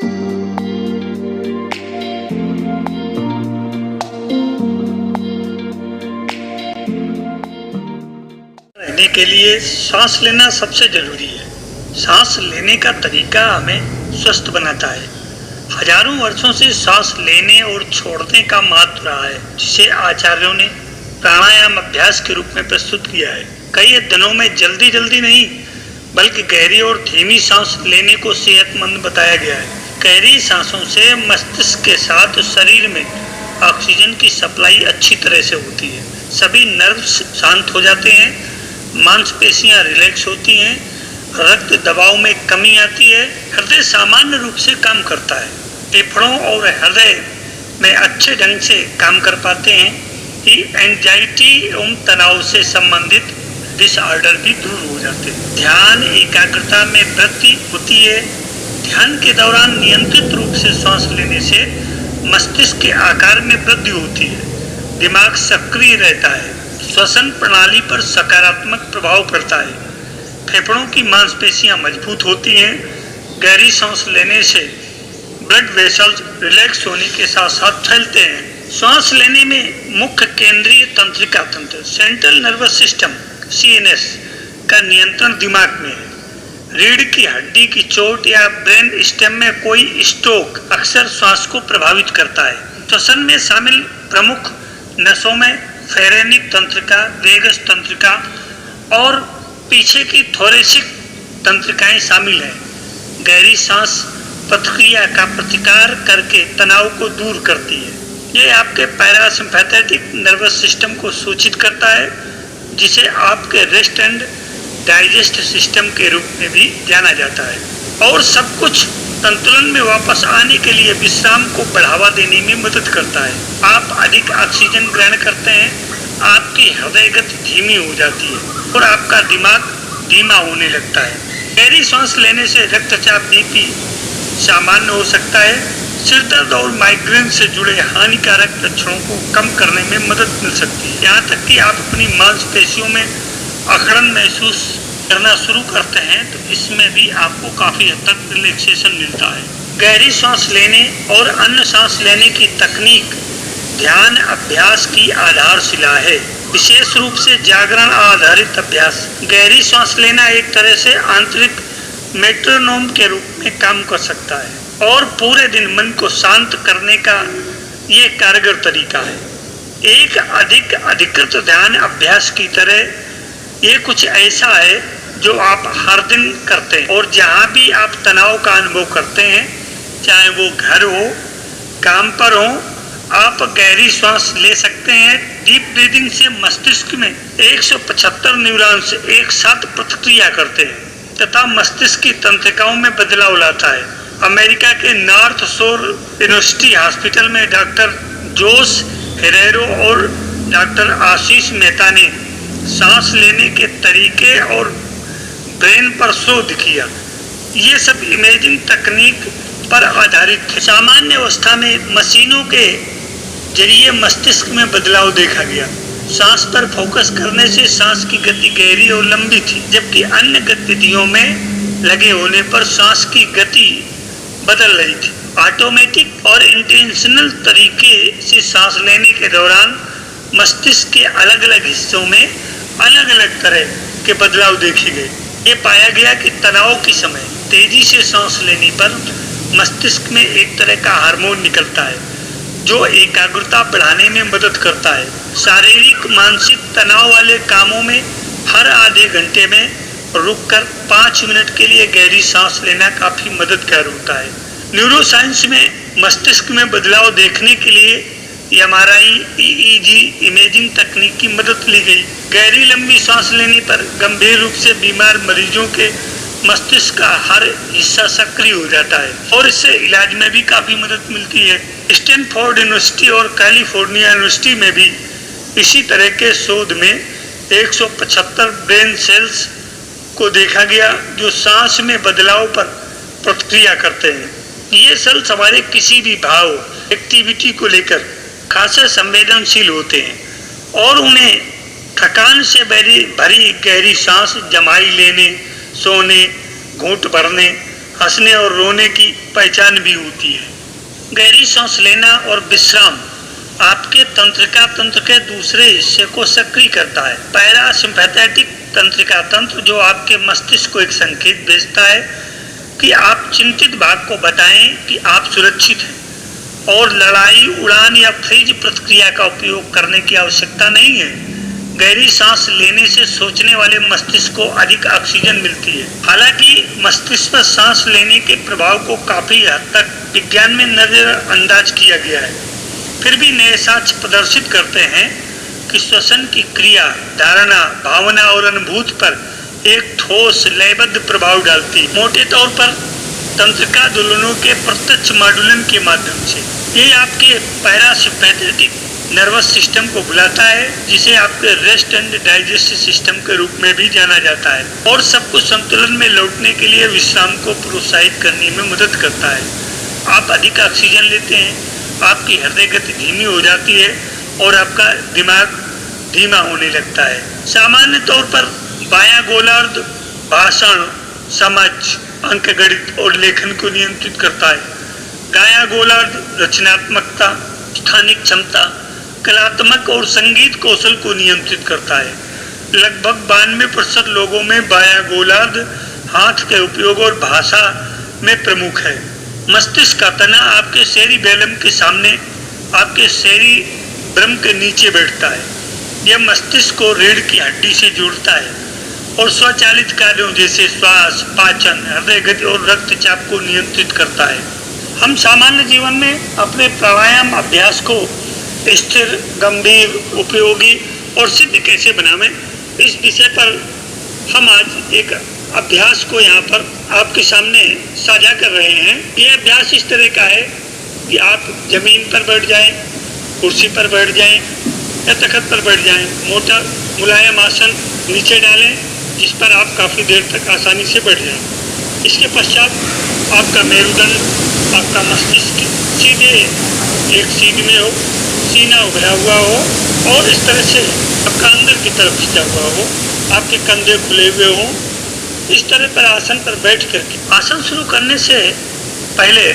रहने के लिए सांस लेना सबसे जरूरी है। सांस लेने का तरीका हमें स्वस्थ बनाता है। हजारों वर्षों से सांस लेने और छोड़ने का महत्व रहा है, जिसे आचार्यों ने प्राणायाम अभ्यास के रूप में प्रस्तुत किया है। कई दिनों में जल्दी जल्दी नहीं, बल्कि गहरी और धीमी सांस लेने को सेहतमंद बताया गया है। गहरी सांसों से मस्तिष्क के साथ शरीर में ऑक्सीजन की सप्लाई अच्छी तरह से होती है। सभी नर्व्स शांत हो जाते हैं, मांसपेशियां रिलैक्स होती हैं, रक्त दबाव में कमी आती है, हृदय सामान्य रूप से काम करता है, फेफड़ों और हृदय में अच्छे ढंग से काम कर पाते हैं कि एंजाइटी एवं तनाव से संबंधित डिसऑर्डर भी दूर हो जाते हैं। ध्यान एकाग्रता में वृद्धि होती है। ध्यान के दौरान नियंत्रित रूप से सांस लेने से मस्तिष्क के आकार में वृद्धि होती है, दिमाग सक्रिय रहता है, श्वसन प्रणाली पर सकारात्मक प्रभाव पड़ता है, फेफड़ों की मांसपेशियां मजबूत होती हैं। गहरी सांस लेने से ब्लड वेसल्स रिलैक्स होने के साथ साथ फैलते हैं। सांस लेने में मुख्य केंद्रीय तंत्रिका तंत्र सेंट्रल नर्वस सिस्टम CNS का नियंत्रण दिमाग में है। रीढ़ की हड्डी की चोट या ब्रेन स्टेम में कोई स्ट्रोक अक्सर श्वास को प्रभावित करता है। श्वसन में शामिल प्रमुख नसों में फेरेनिक तंत्रिका, वेगस तंत्रिका और पीछे की थोरेसिक तंत्रिकाएं शामिल हैं। गहरी सांस प्रतिक्रिया का प्रतिकार करके तनाव को दूर करती है। ये आपके पैरासिम्पैथेटिक नर्वस सिस्टम को सूचित करता है, जिसे आपके रेस्ट एंड डाइजेस्ट सिस्टम के रूप में भी जाना जाता है। और सब कुछ संतुलन में वापस आने के लिए विश्राम को बढ़ावा देने में मदद करता है। आप अधिक ऑक्सीजन ग्रहण करते हैं, आपकी हृदय गति धीमी हो जाती है और आपका दिमाग धीमा होने लगता है। गहरी सांस लेने से रक्तचाप BP सामान्य हो सकता है। सिर दर्द और माइग्रेन से जुड़े हानिकारक लक्षणों को कम करने में मदद मिल सकती है। यहाँ तक कि आप अपनी मांसपेशियों में अकड़न महसूस करना शुरू करते हैं तो इसमें भी आपको काफी हद तक रिलैक्सेशन मिलता है। गहरी सांस लेने और अन्य सांस लेने की तकनीक ध्यान अभ्यास की आधारशिला है, विशेष रूप से जागरण आधारित अभ्यास। गहरी सांस लेना एक तरह से आंतरिक मेट्रोनोम के रूप में काम कर सकता है और पूरे दिन मन को शांत करने का ये कारगर तरीका है। एक अधिकृत ध्यान अभ्यास की तरह ये कुछ ऐसा है जो आप हर दिन करते हैं और जहाँ भी आप तनाव का अनुभव करते हैं, चाहे वो घर हो, काम पर हो, आप गहरी सांस ले सकते हैं। डीप ब्रीदिंग से मस्तिष्क में 175 न्यूरॉन्स एक साथ प्रतिक्रिया करते हैं तथा मस्तिष्क की तंत्रिकाओं में बदलाव लाता है। अमेरिका के नॉर्थ शोर यूनिवर्सिटी हॉस्पिटल में डॉक्टर जोस हेरेरो और डॉक्टर आशीष मेहता ने सांस लेने के तरीके और ब्रेन पर शोध किया। ये सब इमेजिंग तकनीक पर आधारित है। सामान्य अवस्था में मशीनों के जरिए मस्तिष्क में बदलाव देखा गया। सांस पर फोकस करने से सांस की गति गहरी और लंबी थी, जबकि अन्य गतिविधियों में लगे होने पर सांस की गति बदल रही थी। ऑटोमेटिक और इंटेंशनल तरीके से सांस लेने के दौरान मस्तिष्क के अलग अलग हिस्सों में अलग अलग तरह के बदलाव देखे गए। ये पाया गया कि तनाव के समय तेजी से सांस लेने पर मस्तिष्क में एक तरह का हार्मोन निकलता है जो एकाग्रता बढ़ाने में मदद करता है। शारीरिक मानसिक तनाव वाले कामों में हर आधे घंटे में रुककर 5 मिनट के लिए गहरी सांस लेना काफी मददगार होता है। न्यूरोसाइंस में मस्तिष्क में बदलाव देखने के लिए MRI EEG इमेजिंग तकनीक की मदद ली गई। गहरी लंबी सांस लेने पर गंभीर रूप से बीमार मरीजों के मस्तिष्क का हर हिस्सा सक्रिय हो जाता है और इससे इलाज में भी काफी मदद मिलती है। स्टैनफोर्ड यूनिवर्सिटी और कैलिफोर्निया यूनिवर्सिटी में भी इसी तरह के शोध में 175 ब्रेन सेल्स को देखा गया जो सांस में बदलाव पर प्रतिक्रिया करते हैं। ये सेल्स हमारे किसी भी भाव एक्टिविटी को लेकर खासे संवेदनशील होते हैं और उन्हें थकान से भरी गहरी सांस, जमाई लेने, सोने, घूंट भरने, हंसने और रोने की पहचान भी होती है। गहरी सांस लेना और विश्राम आपके तंत्रिका तंत्र के दूसरे हिस्से को सक्रिय करता है। पैरासिम्पैथेटिक तंत्रिका तंत्र जो आपके मस्तिष्क को एक संकेत भेजता है कि आप चिंतित भाग को बताएं कि आप सुरक्षित हैं और लड़ाई, उड़ान या फ्रीज प्रतिक्रिया का उपयोग करने की आवश्यकता नहीं है। गहरी सांस लेने से सोचने वाले मस्तिष्क को अधिक ऑक्सीजन मिलती है। हालांकि मस्तिष्क पर सांस लेने के प्रभाव को काफी हद तक विज्ञान में नजरअंदाज किया गया है, फिर भी नए साक्ष्य प्रदर्शित करते हैं कि श्वसन की क्रिया, धारणा, भावना और अनुभूति पर एक ठोस लयबद्ध प्रभाव डालती है। मोटे तौर पर तंत्रिका दोलनों के प्रत्यक्ष मॉड्यूलन के माध्यम से ये आपके पैरासिम्पैथेटिक नर्वस सिस्टम को बुलाता है, जिसे आपके रेस्ट एंड डाइजेस्ट सिस्टम के रूप में भी जाना जाता है, और सब कुछ संतुलन में लौटने के लिए विश्राम को प्रोत्साहित करने में मदद करता है। आप अधिक ऑक्सीजन लेते हैं, आपकी हृदय गति धीमी हो जाती है और आपका दिमाग धीमा होने लगता है। सामान्य तौर पर बायां गोलार्ध भाषण, समझ, अंकगणित और लेखन को नियंत्रित करता है। दायां गोलार्ध रचनात्मकता, स्थानिक क्षमता, कलात्मक और संगीत कौशल को नियंत्रित करता है। लगभग 92% लोगों में बायां गोलार्ध हाथ के उपयोग और भाषा में प्रमुख है। मस्तिष्क का तना आपके सेरिबेलम के सामने आपके सेरिब्रम के नीचे बैठता है। यह मस्तिष्क को रीढ़ की हड्डी से जोड़ता है और स्वचालित कार्यों जैसे श्वास, पाचन, हृदय गति और रक्तचाप को नियंत्रित करता है। हम सामान्य जीवन में अपने प्राणायाम अभ्यास को स्थिर, गंभीर, उपयोगी और सिद्ध कैसे बनावें, इस विषय पर हम आज एक अभ्यास को यहाँ पर आपके सामने साझा कर रहे हैं। यह अभ्यास इस तरह का है कि आप जमीन पर बैठ जाएं, कुर्सी पर बैठ जाएं या तख्त पर बैठ जाएं। मोटा मुलायम आसन नीचे डालें जिस पर आप काफ़ी देर तक आसानी से बैठ जाएं। इसके पश्चात आपका मेरुदंड, आपका मस्तिष्क सीधे एक सीध में हो, सीना उभरा हुआ हो और इस तरह से आपका अंदर की तरफ खिंचा हुआ हो, आपके कंधे खुले हुए हों। इस तरह पर आसन पर बैठ करके आसन शुरू करने से पहले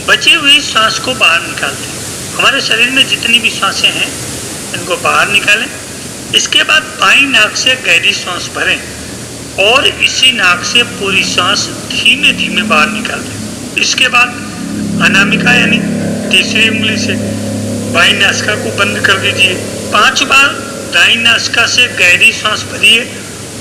बची हुई सांस को बाहर निकाल दें। हमारे शरीर में जितनी भी सांसें हैं इनको बाहर निकालें। इसके बाद बाईं नाक से गहरी सांस भरें और इसी नाक से पूरी सांस धीमे धीमे बाहर निकाल दें। इसके बाद अनामिका यानी तीसरी उंगली से बाईं नासिका को बंद कर दीजिए। 5 बार दाईं नासिका से गहरी सांस भरिए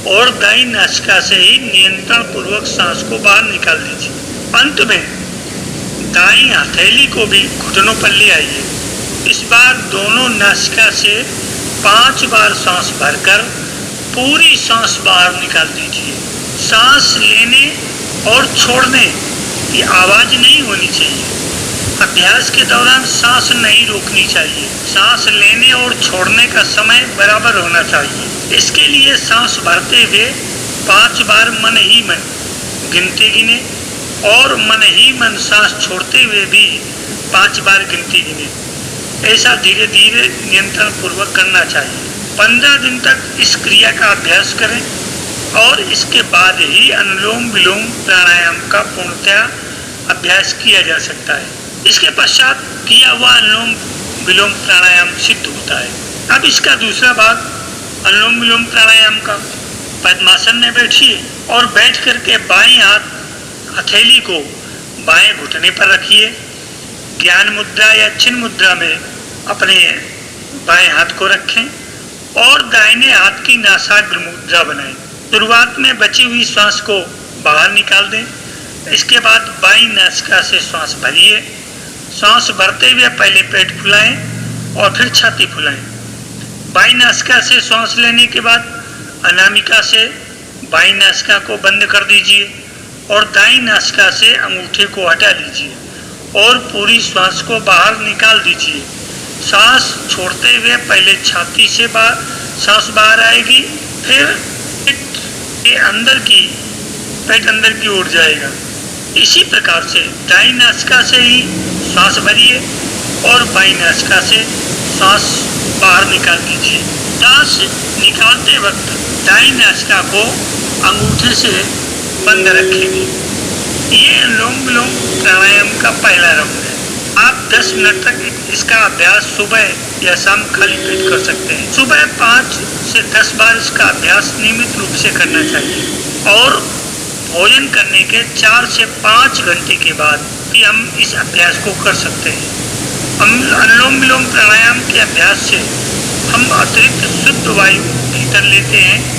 और दाईं नासिका से ही नियंत्रण पूर्वक सांस को बाहर निकाल दीजिए। अंत में दाईं हथेली को भी घुटनों पर ले आइए। इस बार दोनों नासिका से 5 बार सांस भरकर पूरी सांस बाहर निकाल दीजिए। सांस लेने और छोड़ने की आवाज नहीं होनी चाहिए। अभ्यास के दौरान सांस नहीं रोकनी चाहिए। सांस लेने और छोड़ने का समय बराबर होना चाहिए। इसके लिए सांस भरते हुए 5 बार मन ही मन गिनती गिने और मन ही मन सांस छोड़ते हुए भी 5 बार गिनती गिने। ऐसा धीरे धीरे नियंत्रण पूर्वक करना चाहिए। 15 दिन तक इस क्रिया का अभ्यास करें और इसके बाद ही अनुलोम विलोम प्राणायाम का पूर्णतया अभ्यास किया जा सकता है। इसके पश्चात किया हुआ अनुलोम विलोम प्राणायाम सिद्ध होता है। अब इसका दूसरा भाग अनुलोम विलोम प्राणायाम का। पद्मासन में बैठिए और बैठ करके बाईं हाथ हथेली को बाएं घुटने पर रखिए। ज्ञान मुद्रा या छिन्न मुद्रा में अपने बाएं हाथ को रखें और दाहिने हाथ की नासाग्र मुद्रा बनाएं। शुरुआत में बची हुई श्वास को बाहर निकाल दें। इसके बाद बाईं नासिका से श्वास भरिए। सांस भरते हुए पहले पेट फुलाएं और फिर छाती फुलाएं। बाईं नासिका से सांस लेने के बाद अनामिका से बाईं नासिका को बंद कर दीजिए और दाईं नासिका से अंगूठे को हटा लीजिए और पूरी श्वास को बाहर निकाल दीजिए। सांस छोड़ते हुए पहले छाती से सांस बाहर आएगी, फिर पेट अंदर की ओर जाएगा। इसी प्रकार से दाईं नासिका से ही सांस भरिए और बाईं नासिका से सांस बाहर निकाल दीजिए। सांस निकालते वक्त दाईं नासिका को अंगूठे से बंद रखेंगे ये अनुलोम विलोम प्राणायाम का पहला राउंड है। आप 10 मिनट तक इसका अभ्यास सुबह या शाम खाली पेट कर सकते हैं। सुबह 5 से 10 बार इसका अभ्यास नियमित रूप से करना चाहिए और भोजन करने के 4 से 5 घंटे के बाद भी हम इस अभ्यास को कर सकते हैं। अनुलोम विलोम प्राणायाम के अभ्यास से हम अतिरिक्त शुद्ध वायु भीतर लेते हैं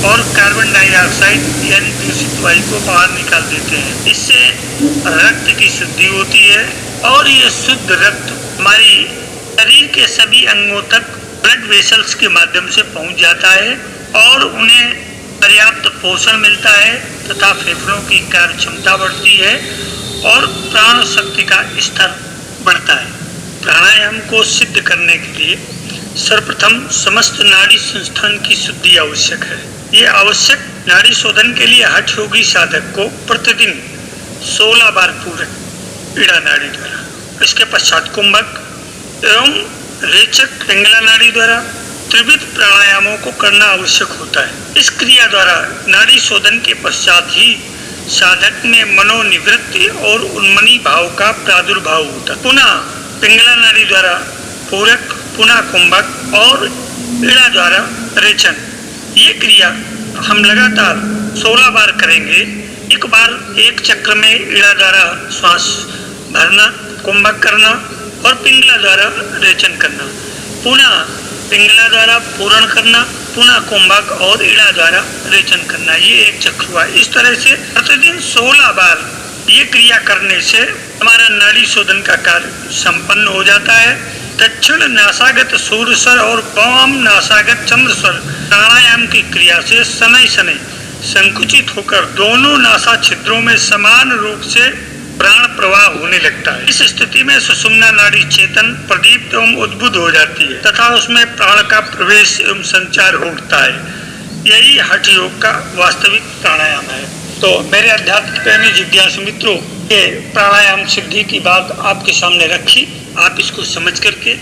और कार्बन डाइऑक्साइड यानी दूषित वायु को बाहर निकाल देते हैं। इससे रक्त की शुद्धि होती है और ये शुद्ध रक्त हमारी शरीर के सभी अंगों तक ब्लड वेसल्स के माध्यम से पहुंच जाता है और उन्हें पर्याप्त पोषण मिलता है तथा फेफड़ों की कार्य क्षमता बढ़ती है और प्राण शक्ति का स्तर बढ़ता है। प्राणायाम को सिद्ध करने के लिए सर्वप्रथम समस्त नाड़ी संस्थान की शुद्धि आवश्यक है। ये आवश्यक नाड़ी शोधन के लिए हठ योगी साधक को प्रतिदिन 16 बार पूरक ईड़ा नाड़ी द्वारा, इसके पश्चात कुंभक एवं रेचक पिंगला नाड़ी द्वारा त्रिविध प्राणायामों को करना आवश्यक होता है। इस क्रिया द्वारा नाड़ी शोधन के पश्चात ही साधक में मनोनिवृत्ति और उन्मनी भाव का प्रादुर्भाव होता है। पुनः पिंगला नाड़ी द्वारा पूरक, पुनः कुंभक और ईड़ा द्वारा रेचन। ये क्रिया हम लगातार 16 बार करेंगे। एक बार एक चक्र में ईड़ा द्वारा श्वास भरना, कुंभक करना और पिंगला द्वारा रेचन करना, पुनः पिंगला द्वारा पूरण करना, पुनः कुंभक और ईड़ा द्वारा रेचन करना। ये एक चक्र हुआ। इस तरह से प्रतिदिन 16 बार ये क्रिया करने से हमारा नाड़ी शोधन का कार्य संपन्न हो जाता है। दक्षिण नासागत सूर्यस्वर और वाम नासागत चंद्रस्वर प्राणायाम की क्रिया से शनै शनै संकुचित होकर दोनों नासा छिद्रों में समान रूप से प्राण प्रवाह होने लगता है। इस स्थिति में सुषुम्ना नाड़ी चेतन, प्रदीप्त एवं उद्बुद्ध हो जाती है तथा उसमें प्राण का प्रवेश एवं संचार होता है। यही हठ योग का वास्तविक प्राणायाम है। तो मेरे आध्यात्मिक प्रेमी जिज्ञासु मित्रों, ये प्राणायाम सिद्धि की बात आपके सामने रखी। आप इसको समझ करके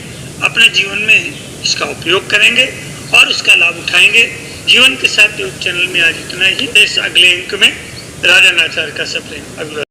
अपने जीवन में इसका उपयोग करेंगे और इसका लाभ उठाएंगे। जीवन के साथ योग चैनल में आज इतना ही। इस अगले अंक में राजा नाचार का सप्रेम अभिवादन।